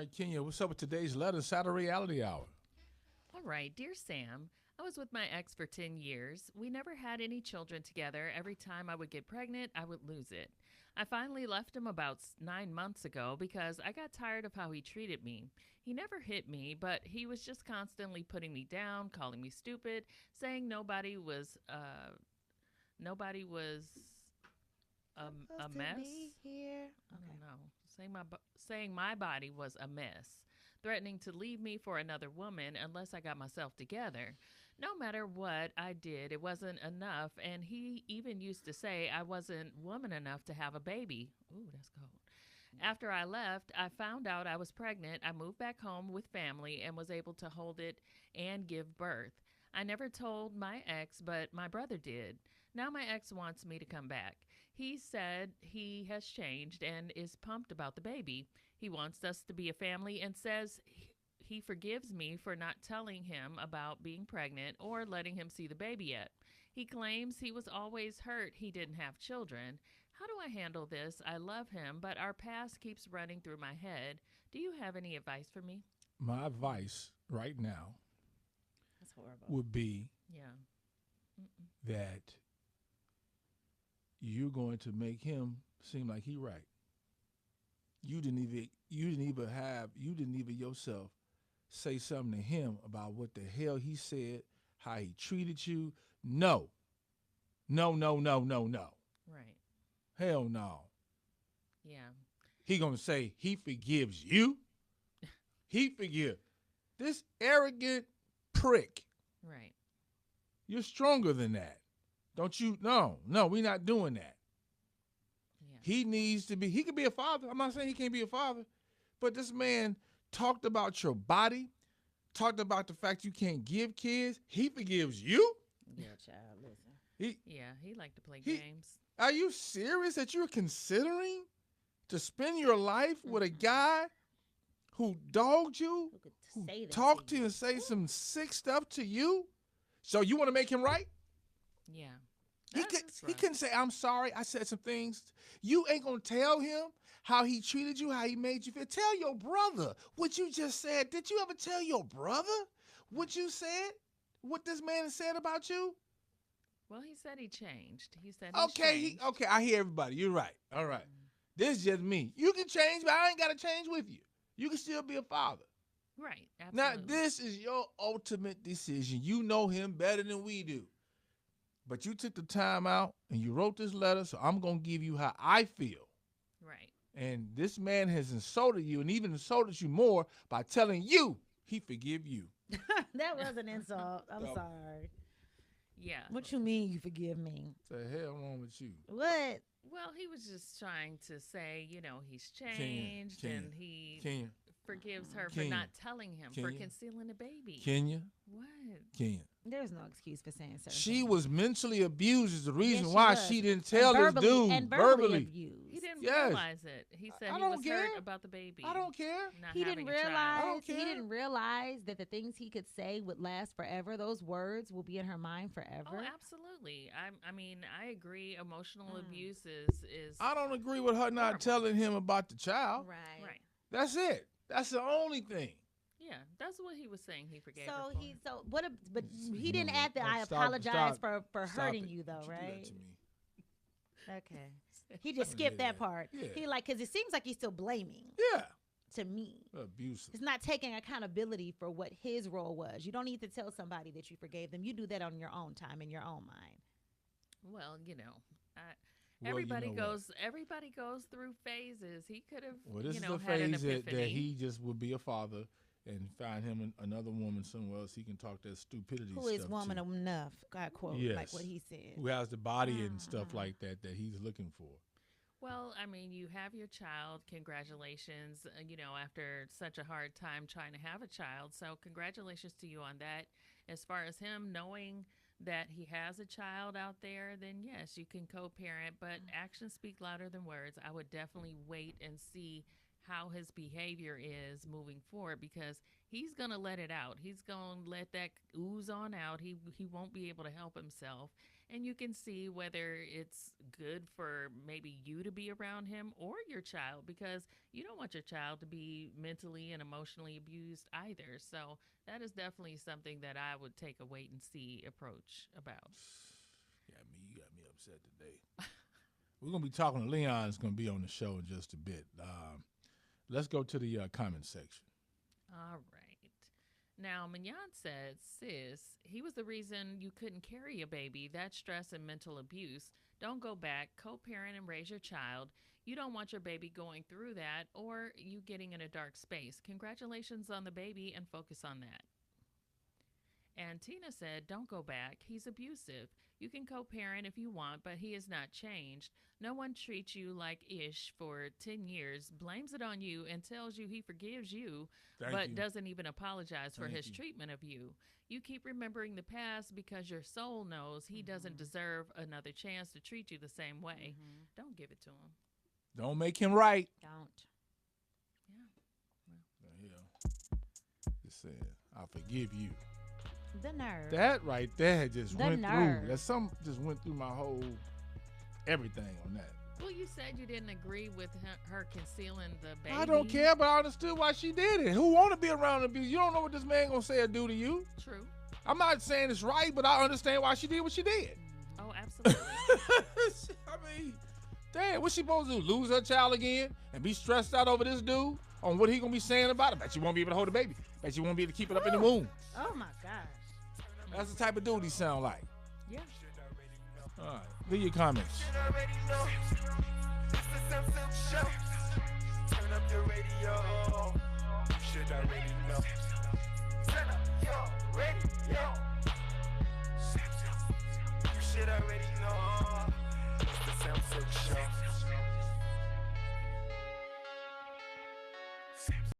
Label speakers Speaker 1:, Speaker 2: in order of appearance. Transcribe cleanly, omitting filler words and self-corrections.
Speaker 1: right, Kenya, what's up with today's letter, Saturday Reality Hour?
Speaker 2: All right, dear Sam, I was with my ex for 10 years. We never had any children together. Every time I would get pregnant, I would lose it. I finally left him about 9 months ago because I got tired of how he treated me. He never hit me, but he was just constantly putting me down, calling me stupid, saying nobody was a
Speaker 3: Supposed to
Speaker 2: mess.
Speaker 3: be here.
Speaker 2: I
Speaker 3: Okay.
Speaker 2: don't know. Saying my body was a mess, threatening to leave me for another woman unless I got myself together. No matter what I did, it wasn't enough, and he even used to say I wasn't woman enough to have a baby. Ooh, that's cold. After I left, I found out I was pregnant. I moved back home with family and was able to hold it and give birth. I never told my ex, but my brother did. Now my ex wants me to come back. He said he has changed and is pumped about the baby. He wants us to be a family and says he forgives me for not telling him about being pregnant or letting him see the baby yet. He claims he was always hurt he didn't have children. How do I handle this? I love him, but our past keeps running through my head. Do you have any advice for me?
Speaker 1: My advice right now
Speaker 3: That's horrible.
Speaker 1: would be
Speaker 2: Yeah. Mm-mm.
Speaker 1: that you're going to make him seem like he right. You didn't even yourself say something to him about what the hell he said, how he treated you. No. No, no, no, no, no.
Speaker 2: Right.
Speaker 1: Hell no.
Speaker 2: Yeah.
Speaker 1: He gonna say he forgives you. He forgive this arrogant prick.
Speaker 2: Right.
Speaker 1: You're stronger than that. Don't you? No, no, we're not doing that.
Speaker 2: Yeah.
Speaker 1: He needs to be, he could be a father. I'm not saying he can't be a father, but this man talked about your body, talked about the fact you can't give kids. He forgives you?
Speaker 3: Yeah, child. Listen.
Speaker 1: He,
Speaker 2: Yeah. He liked to play
Speaker 1: He-
Speaker 2: games.
Speaker 1: are you serious that you're considering to spend your life with a
Speaker 3: Mhm.
Speaker 1: guy who dogged you,
Speaker 3: Who could
Speaker 1: who
Speaker 3: say that?
Speaker 1: talked to you and say some sick stuff to you? So you want to make him right?
Speaker 2: Yeah.
Speaker 1: He
Speaker 2: That
Speaker 1: could
Speaker 2: is
Speaker 1: he
Speaker 2: rough.
Speaker 1: couldn't say, I'm sorry, I said some things. You ain't gonna tell him how he treated you, how he made you feel. Tell your brother what you just said. Did you ever tell your brother what you said? What this man has said about you?
Speaker 2: Well, he said he changed. He said he's
Speaker 1: Okay,
Speaker 2: changed.
Speaker 1: okay, I hear everybody. You're right. All right. This is just me. You can change, but I ain't gotta change with you. You can still be a father.
Speaker 2: Right.
Speaker 1: Now,
Speaker 2: Absolutely.
Speaker 1: this is your ultimate decision. You know him better than we do. But you took the time out and you wrote this letter, so I'm going to give you how I feel.
Speaker 2: Right.
Speaker 1: And this man has insulted you and even insulted you more by telling you he forgive you.
Speaker 3: That was an insult. I'm
Speaker 1: No.
Speaker 3: sorry.
Speaker 2: Yeah.
Speaker 3: What you mean you forgive me?
Speaker 1: What the hell wrong with you?
Speaker 3: What?
Speaker 2: Well, he was just trying to say, he's
Speaker 1: Kenya,
Speaker 2: changed
Speaker 1: Kenya,
Speaker 2: and he
Speaker 1: Kenya,
Speaker 2: forgives her for
Speaker 1: Kenya,
Speaker 2: not telling him, for
Speaker 1: Kenya,
Speaker 2: concealing a baby.
Speaker 1: Kenya,
Speaker 2: What?
Speaker 1: Kenya.
Speaker 3: There's no excuse for saying certain
Speaker 1: She
Speaker 3: things.
Speaker 1: was mentally abused is the reason
Speaker 3: Yes, she
Speaker 1: why
Speaker 3: was.
Speaker 1: she didn't
Speaker 3: And
Speaker 1: tell this
Speaker 3: verbally
Speaker 1: dude
Speaker 3: and verbally
Speaker 2: He
Speaker 3: abused.
Speaker 2: didn't
Speaker 1: Yes.
Speaker 2: realize it. He said
Speaker 1: I
Speaker 2: he
Speaker 1: don't
Speaker 2: was
Speaker 1: care.
Speaker 2: hurt about the baby.
Speaker 1: I don't care.
Speaker 2: Not
Speaker 3: He
Speaker 2: having
Speaker 3: didn't
Speaker 2: a child.
Speaker 1: I
Speaker 3: realize.
Speaker 1: don't
Speaker 3: He
Speaker 1: care.
Speaker 3: didn't realize that the things he could say would last forever. Those words will be in her mind
Speaker 2: Oh,
Speaker 3: forever.
Speaker 2: absolutely. I mean, I agree. Emotional
Speaker 3: Mm.
Speaker 2: abuse is
Speaker 1: I don't agree with her not
Speaker 2: Horrible.
Speaker 1: telling him about the child.
Speaker 2: right.
Speaker 1: That's it. That's the only thing.
Speaker 2: Yeah, that's what he was saying. He forgave
Speaker 3: So
Speaker 2: her for.
Speaker 3: he so what? But
Speaker 1: You
Speaker 3: he
Speaker 1: know
Speaker 3: didn't
Speaker 1: what?
Speaker 3: add that.
Speaker 1: Oh,
Speaker 3: I
Speaker 1: stop-
Speaker 3: apologize
Speaker 1: stop-
Speaker 3: for
Speaker 1: Stop
Speaker 3: hurting
Speaker 1: it.
Speaker 3: you, though,
Speaker 1: Don't you do that
Speaker 3: right?
Speaker 1: to me.
Speaker 3: Okay. He just
Speaker 1: Don't
Speaker 3: skipped
Speaker 1: do
Speaker 3: that
Speaker 1: that.
Speaker 3: part.
Speaker 1: Yeah.
Speaker 3: He because it seems like he's still blaming
Speaker 1: Yeah.
Speaker 3: to me.
Speaker 1: Abusive.
Speaker 3: It's not taking accountability for what his role was. You don't need to tell somebody that you forgave them. You do that on your own time in your own mind.
Speaker 2: Well, I,
Speaker 1: Well,
Speaker 2: everybody
Speaker 1: you know what?
Speaker 2: goes through phases. He could have,
Speaker 1: Well, this is the
Speaker 2: had an
Speaker 1: phase that
Speaker 2: epiphany.
Speaker 1: he just would be a father and find him another woman somewhere else he can talk that stupidity
Speaker 3: Who
Speaker 1: stuff
Speaker 3: is woman
Speaker 1: to.
Speaker 3: enough? God quote like
Speaker 1: Yes.
Speaker 3: what he said.
Speaker 1: Who has the body and stuff
Speaker 3: Mhm.
Speaker 1: like that he's looking for.
Speaker 2: Well, I mean, you have your child. Congratulations. After such a hard time trying to have a child. So, congratulations to you on that. As far as him knowing that he has a child out there, then yes, you can co parent, but actions speak louder than words. I would definitely wait and see how his behavior is moving forward, because he's going to let it out. He's going to let that ooze on out. He won't be able to help himself. And you can see whether it's good for maybe you to be around him or your child, because you don't want your child to be mentally and emotionally abused either. So that is definitely something that I would take a wait and see approach about.
Speaker 1: You got me upset today. We're going to be talking to Leon. Is going to be on the show in just a bit. Let's go to the comment section.
Speaker 2: All right. Now, Mignon said, sis, he was the reason you couldn't carry a baby. That stress and mental abuse. Don't go back. Co-parent and raise your child. You don't want your baby going through that or you getting in a dark space. Congratulations on the baby and focus on that. And Tina said, don't go back. He's abusive. You can co-parent if you want, but he has not changed. No one treats you like Ish for 10 years, blames it on you, and tells you he forgives you, but doesn't even apologize for his treatment of you. You keep remembering the past because your soul knows he doesn't deserve another chance to treat you the same way. Don't give it to him.
Speaker 1: Don't make him right.
Speaker 3: Don't.
Speaker 1: Just saying, I forgive you.
Speaker 3: The nerve.
Speaker 1: That right there just
Speaker 3: The
Speaker 1: went
Speaker 3: nerve.
Speaker 1: through. That some just went through my whole everything on that.
Speaker 2: Well, you said you didn't agree with her concealing the baby.
Speaker 1: I don't care, but I understood why she did it. Who want to be around abuse? You don't know what this man gonna say or do to you.
Speaker 2: True.
Speaker 1: I'm not saying it's right, but I understand why she did what she did.
Speaker 2: Oh, absolutely.
Speaker 1: I mean, damn, what's she supposed to do? Lose her child again and be stressed out over this dude on what he gonna be saying about it? Bet you won't be able to hold the baby. Bet you won't be able to keep it up in the womb.
Speaker 3: Oh my gosh.
Speaker 1: That's the type of dude he sound like.
Speaker 2: Yeah.
Speaker 1: All right, leave your comments.
Speaker 4: Turn up your radio.